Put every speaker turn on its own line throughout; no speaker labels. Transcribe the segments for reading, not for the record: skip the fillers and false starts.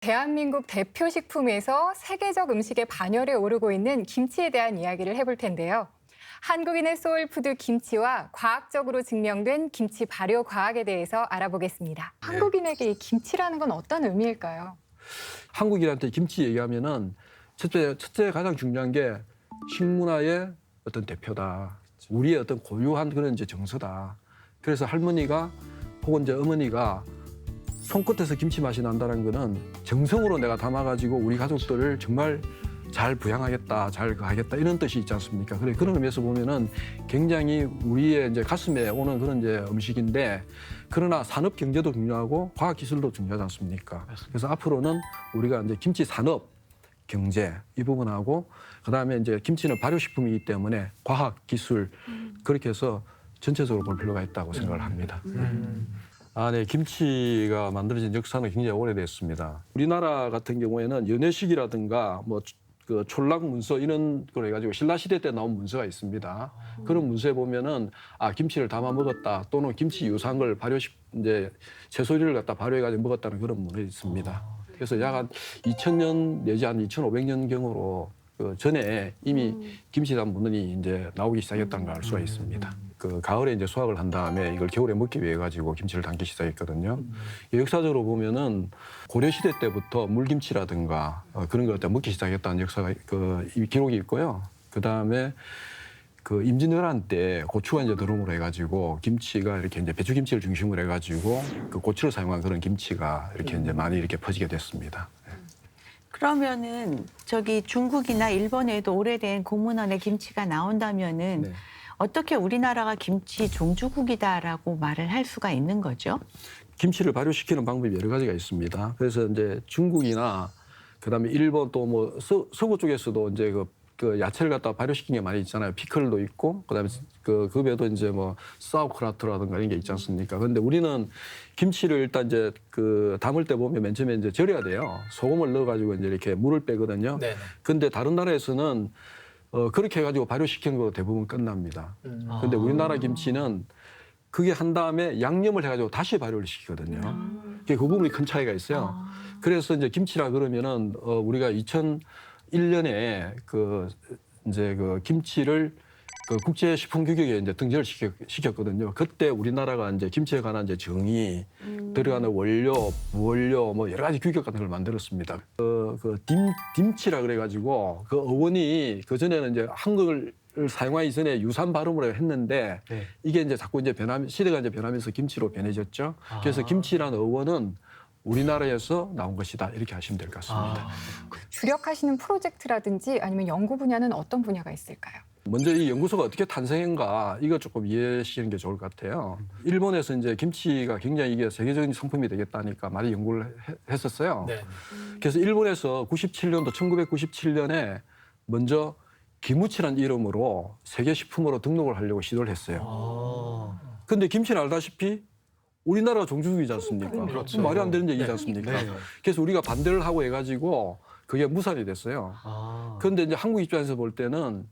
대한민국 대표 식품에서 세계적 음식의 반열에 오르고 있는 김치에 대한 이야기를 해볼 텐데요. 한국인의 소울푸드 김치와 과학적으로 증명된 김치 발효 과학에 대해서 알아보겠습니다. 한국인에게 이 김치라는 건 어떤 의미일까요?
한국인한테 김치 얘기하면은 첫째 가장 중요한 게 식문화의 어떤 대표다. 우리의 어떤 고유한 그런 이제 정서다. 그래서 할머니가 혹은 이제 어머니가 손끝에서 김치 맛이 난다는 거는 정성으로 내가 담아가지고 우리 가족들을 정말 잘 부양하겠다, 잘 하겠다 이런 뜻이 있지 않습니까? 그래 그런 의미에서 보면은 굉장히 우리의 이제 가슴에 오는 그런 이제 음식인데 그러나 산업 경제도 중요하고 과학 기술도 중요하지 않습니까? 그래서 앞으로는 우리가 이제 김치 산업 경제 이 부분하고 그다음에 이제 김치는 발효식품이기 때문에 과학 기술 그렇게 해서 전체적으로 볼 필요가 있다고 생각을 합니다. 네, 김치가 만들어진 역사는 굉장히 오래됐습니다. 우리나라 같은 경우에는 연회식이라든가 뭐 그 촌락 문서 이런 걸 해가지고 신라 시대 때 나온 문서가 있습니다. 그런 문서에 보면은 김치를 담아 먹었다 또는 김치 유사한 걸 이제 채소류를 갖다 발효해가지고 먹었다는 그런 문헌이 있습니다. 그래서 약 한 2000년 내지 한 2500년 경으로 그 전에 이미 김치에 대한 문헌이 이제 나오기 시작했다는 걸 알 수가 있습니다. 그 가을에 이제 수확을 한 다음에 이걸 겨울에 먹기 위해 가지고 김치를 담기 시작했거든요. 역사적으로 보면은 고려 시대 때부터 물김치라든가 그런 걸 갖다 먹기 시작했다는 역사가 이 기록이 있고요. 그 다음에 그 임진왜란 때 고추가 이제 들어옴으로 해가지고 김치가 이렇게 이제 배추김치를 중심으로 해가지고 그 고추를 사용한 그런 김치가 이렇게 이제 많이 이렇게 퍼지게 됐습니다.
그러면은 저기 중국이나 일본에도 오래된 고문원에 김치가 나온다면은
네.
어떻게 우리나라가 김치 종주국이다라고 말을 할 수가 있는 거죠?
김치를 발효시키는 방법이 여러 가지가 있습니다. 그래서 이제 중국이나 그다음에 일본 또 뭐 서구 쪽에서도 이제 그 야채를 갖다 발효시킨 게 많이 있잖아요. 피클도 있고 그다음에 그 외에도 이제 뭐 사우크라트라든가 이런 게 있지 않습니까? 그런데 우리는 김치를 일단 이제 그 담을 때 보면 맨 처음에 이제 절여야 돼요. 소금을 넣어가지고 이제 이렇게 물을 빼거든요.
네네.
근데 다른 나라에서는 그렇게 해가지고 발효시키는 거 대부분 끝납니다. 근데 우리나라 김치는 그게 한 다음에 양념을 해가지고 다시 발효를 시키거든요. 그 부분이 큰 차이가 있어요. 그래서 이제 김치라 그러면은 우리가 2001년에 이제 그 김치를 그 국제식품규격에 이제 등재를 시켰거든요. 그때 우리나라가 이제 김치에 관한 이제 정의, 들어가는 원료, 무원료 뭐 여러 가지 규격 같은 걸 만들었습니다. 김치라 그래가지고 그 어원이 그 전에는 이제 한국을 사용하기 전에 유산 발음으로 했는데
네.
이게 이제 자꾸 이제 시대가 이제 변하면서 김치로 변해졌죠. 그래서 김치라는 어원은 우리나라에서 나온 것이다 이렇게 하시면 될 것 같습니다.
주력하시는 프로젝트라든지 아니면 연구 분야는 어떤 분야가 있을까요?
먼저 이 연구소가 어떻게 탄생했는가 이거 조금 이해하시는 게 좋을 것 같아요. 일본에서 이제 김치가 굉장히 이게 세계적인 상품이 되겠다니까 많이 연구를 했었어요.
네.
그래서 일본에서 1997년에 먼저 기무치라는 이름으로 세계 식품으로 등록을 하려고 시도를 했어요. 근데 김치는 알다시피 우리나라가 종주국이지 않습니까?
그렇죠.
말이 안 되는 얘기지 않습니까?
네.
그래서 우리가 반대를 하고 해가지고 그게 무산이 됐어요. 그런데 이제 한국 입장에서 볼 때는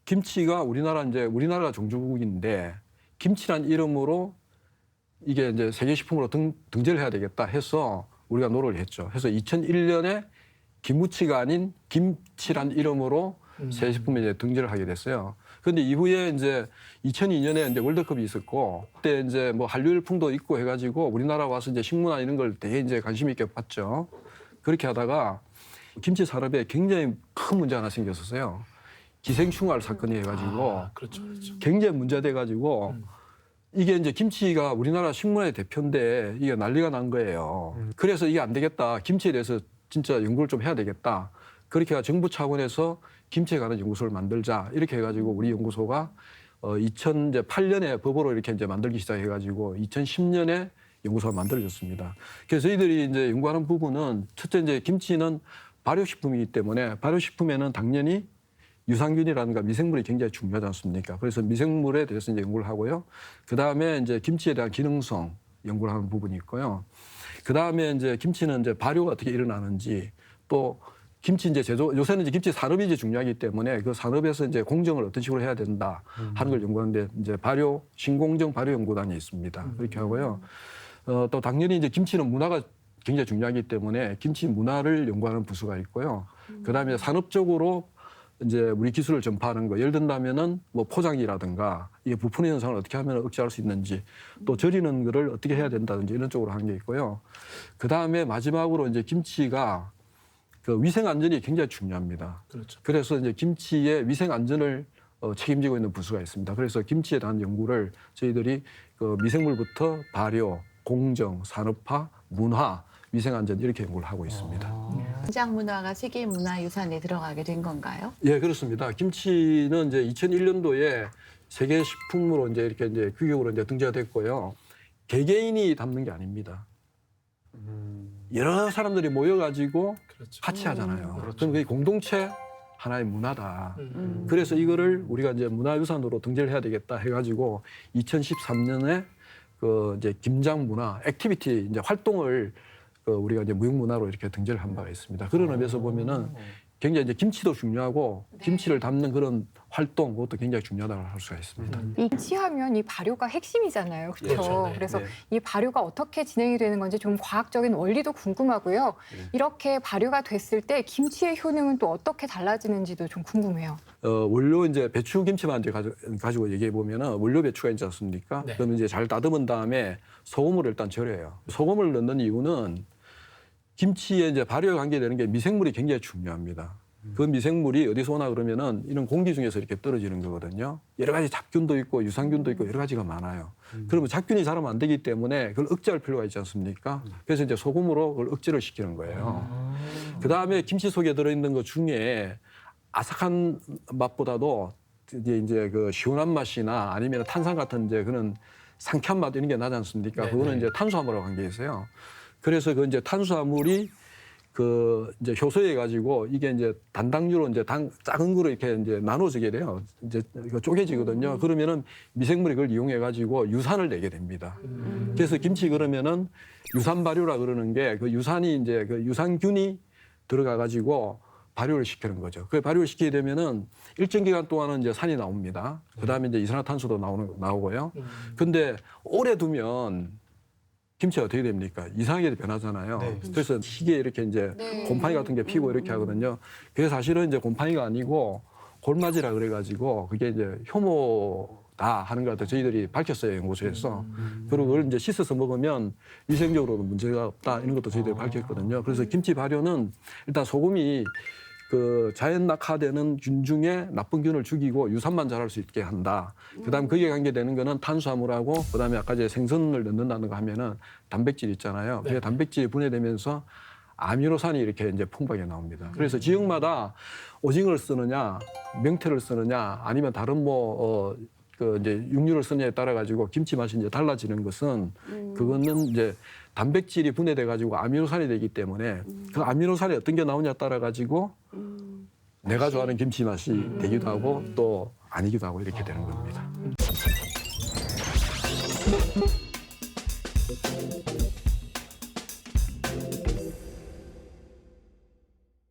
김치가 우리나라가 종주국인데 김치란 이름으로 이게 이제 세계식품으로 등재를 해야 되겠다 해서 우리가 노력을 했죠. 그래서 2001년에 김무치가 아닌 김치란 이름으로 세계식품에 이제 등재를 하게 됐어요. 그런데 이후에 이제 2002년에 이제 월드컵이 있었고 그때 이제 뭐 한류 열풍도 있고 해가지고 우리나라 와서 이제 식문화 이런 걸 되게 이제 관심 있게 봤죠. 그렇게 하다가 김치 산업에 굉장히 큰 문제 하나 생겼었어요. 기생충알 사건이 해가지고
그렇죠.
굉장히 문제돼가지고 이게 이제 김치가 우리나라 식문화의 대표인데 이게 난리가 난 거예요. 그래서 이게 안 되겠다. 김치에 대해서 진짜 연구를 좀 해야 되겠다. 그렇게 해서 정부 차원에서 김치에 관한 연구소를 만들자. 이렇게 해가지고 우리 연구소가 2008년에 법으로 이렇게 이제 만들기 시작해가지고 2010년에 연구소가 만들어졌습니다. 그래서 저희들이 이제 연구하는 부분은 첫째 이제 김치는 발효식품이기 때문에 발효식품에는 당연히 유산균이라든가 미생물이 굉장히 중요하지 않습니까? 그래서 미생물에 대해서 이제 연구를 하고요. 그 다음에 이제 김치에 대한 기능성 연구를 하는 부분이 있고요. 그 다음에 이제 김치는 이제 발효가 어떻게 일어나는지 또 김치 이제 요새는 이제 김치 산업이 이제 중요하기 때문에 그 산업에서 이제 공정을 어떤 식으로 해야 된다 하는 걸 연구하는데 이제 신공정 발효 연구단이 있습니다. 그렇게 하고요. 또 당연히 이제 김치는 문화가 굉장히 중요하기 때문에 김치 문화를 연구하는 부서가 있고요. 그다음에 산업적으로 이제 우리 기술을 전파하는 거. 예를 든다면은 뭐 포장이라든가 이게 부푸는 현상을 어떻게 하면 억제할 수 있는지, 또 절이는 거를 어떻게 해야 된다든지 이런 쪽으로 하는 게 있고요. 그다음에 마지막으로 이제 김치가 그 위생 안전이 굉장히 중요합니다.
그렇죠.
그래서 이제 김치의 위생 안전을 책임지고 있는 부서가 있습니다. 그래서 김치에 대한 연구를 저희들이 그 미생물부터 발효, 공정, 산업화, 문화, 위생 안전 이렇게 연구를 하고 있습니다.
김장 문화가 세계 문화유산에 들어가게 된 건가요?
예, 그렇습니다. 김치는 이제 2001년도에 세계 식품으로 이제 이렇게 이제 규격으로 이제 등재가 됐고요. 개개인이 담는 게 아닙니다. 여러 사람들이 모여가지고
그렇죠.
같이 하잖아요.
그렇죠.
그럼 그게 공동체 하나의 문화다.
음.
그래서 이거를 우리가 이제 문화유산으로 등재를 해야 되겠다 해가지고 2013년에 그 이제 김장 문화 액티비티 이제 활동을 그 우리가 이제 무형문화로 이렇게 등재를 한 바가 있습니다. 그런 의미에서 보면은 굉장히 이제 김치도 중요하고 김치를 담는 그런 활동 그것도 굉장히 중요하다고 할 수가 있습니다.
이 김치하면 이 발효가 핵심이잖아요. 그렇죠?
그렇죠. 네.
그래서
네.
이 발효가 어떻게 진행이 되는 건지 좀 과학적인 원리도 궁금하고요.
네.
이렇게 발효가 됐을 때 김치의 효능은 또 어떻게 달라지는지도 좀 궁금해요.
원료 이제 배추 김치만 이제 가지고 얘기해 보면은 원료 배추가 있지 않습니까?
네.
그러면 이제 잘 다듬은 다음에 소금을 일단 절여요. 소금을 넣는 이유는 김치에 이제 발효에 관계되는 게 미생물이 굉장히 중요합니다. 그 미생물이 어디서 오나 그러면은 이런 공기 중에서 이렇게 떨어지는 거거든요. 여러 가지 잡균도 있고 유산균도 있고 여러 가지가 많아요. 그러면 잡균이 자라면 안 되기 때문에 그걸 억제할 필요가 있지 않습니까? 그래서 이제 소금으로 그걸 억제를 시키는 거예요. 그 다음에 김치 속에 들어있는 것 중에 아삭한 맛보다도 이제 그 시원한 맛이나 아니면 탄산 같은 이제 그런 상쾌한 맛 이런 게 나지 않습니까?
네네.
그거는 이제 탄수화물하고 관계 있어요. 그래서 그 이제 탄수화물이 그 이제 효소해 가지고 이게 이제 단당류로 이제 작은 거로 이렇게 이제 나눠지게 돼요. 이제 이거 쪼개지거든요. 그러면은 미생물이 그걸 이용해 가지고 유산을 내게 됩니다. 그래서 김치 그러면은 유산 발효라 그러는 게 그 유산이 이제 그 유산균이 들어가 가지고 발효를 시키는 거죠. 그 발효를 시키게 되면은 일정 기간 동안은 이제 산이 나옵니다. 그다음에 이제 이산화탄소도 나오고요. 근데 오래 두면 김치가 어떻게 됩니까? 이상하게 변하잖아요.
네.
그래서 희게 이렇게 이제
네.
곰팡이 같은 게 피고 이렇게 하거든요. 그게 사실은 이제 곰팡이가 아니고 골마지라 그래가지고 그게 이제 효모다 하는 걸 저희들이 밝혔어요, 연구소에서. 그리고 그걸 이제 씻어서 먹으면 위생적으로는 문제가 없다 이런 것도 저희들이 밝혔거든요. 그래서 김치 발효는 일단 소금이 그 자연 낙하되는 균 중에 나쁜 균을 죽이고 유산만 자랄 수 있게 한다. 그다음 거기에 관계되는 거는 탄수화물하고 그다음에 아까 이제 생선을 넣는다는 거 하면은 단백질 있잖아요. 그 단백질이 분해되면서 아미노산이 이렇게 이제 풍부하게 나옵니다. 그래서 지역마다 오징어를 쓰느냐, 명태를 쓰느냐, 아니면 다른 그 이제 육류를 쓰느냐에 따라 가지고 김치 맛이 이제 달라지는 것은 그거는 이제 단백질이 분해돼 가지고 아미노산이 되기 때문에 그 아미노산이 어떤 게 나오냐에 따라 가지고 내가 좋아하는 김치 맛이 되기도 하고 또 아니기도 하고 이렇게 되는 겁니다.